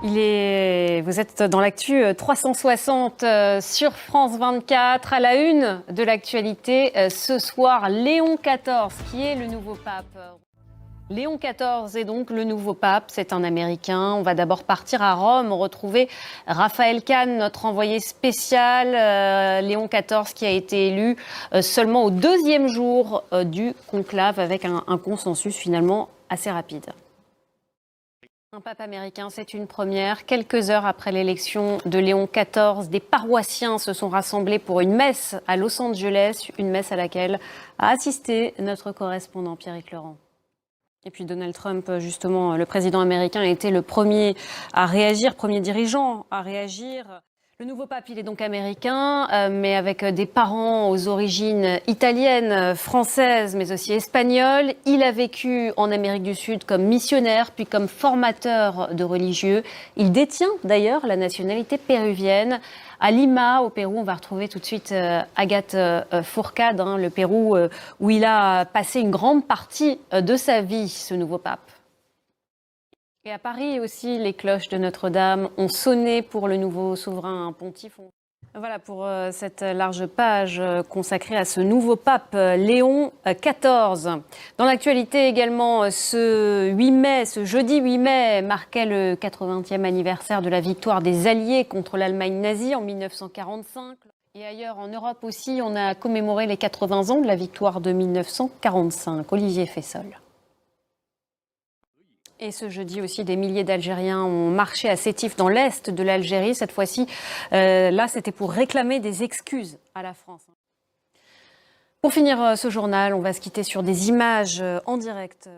Vous êtes dans l'actu 360 sur France 24. À la une de l'actualité ce soir, Léon XIV, qui est le nouveau pape. Léon XIV est donc le nouveau pape, c'est un Américain. On va d'abord partir à Rome, retrouver Raphaël Kahn, notre envoyé spécial. Léon XIV qui a été élu seulement au deuxième jour du conclave avec un consensus finalement assez rapide. Un pape américain, c'est une première. Quelques heures après l'élection de Léon XIV, des paroissiens se sont rassemblés pour une messe à Los Angeles, une messe à laquelle a assisté notre correspondant Pierrick Laurent. Et puis Donald Trump, justement, le président américain, a été le premier à réagir, premier dirigeant à réagir. Le nouveau pape, il est donc américain, mais avec des parents aux origines italiennes, françaises, mais aussi espagnoles. Il a vécu en Amérique du Sud comme missionnaire, puis comme formateur de religieux. Il détient d'ailleurs la nationalité péruvienne. À Lima, au Pérou, on va retrouver tout de suite Agathe Fourcade, le Pérou, où il a passé une grande partie de sa vie, ce nouveau pape. Et à Paris aussi, les cloches de Notre-Dame ont sonné pour le nouveau souverain pontife. Voilà pour cette large page consacrée à ce nouveau pape Léon XIV. Dans l'actualité également, ce jeudi 8 mai, marquait le 80e anniversaire de la victoire des Alliés contre l'Allemagne nazie en 1945. Et ailleurs en Europe aussi, on a commémoré les 80 ans de la victoire de 1945. Olivier Fessol. Et ce jeudi aussi, des milliers d'Algériens ont marché à Sétif dans l'est de l'Algérie. Cette fois-ci, là, c'était pour réclamer des excuses à la France. Pour finir ce journal, on va se quitter sur des images en direct.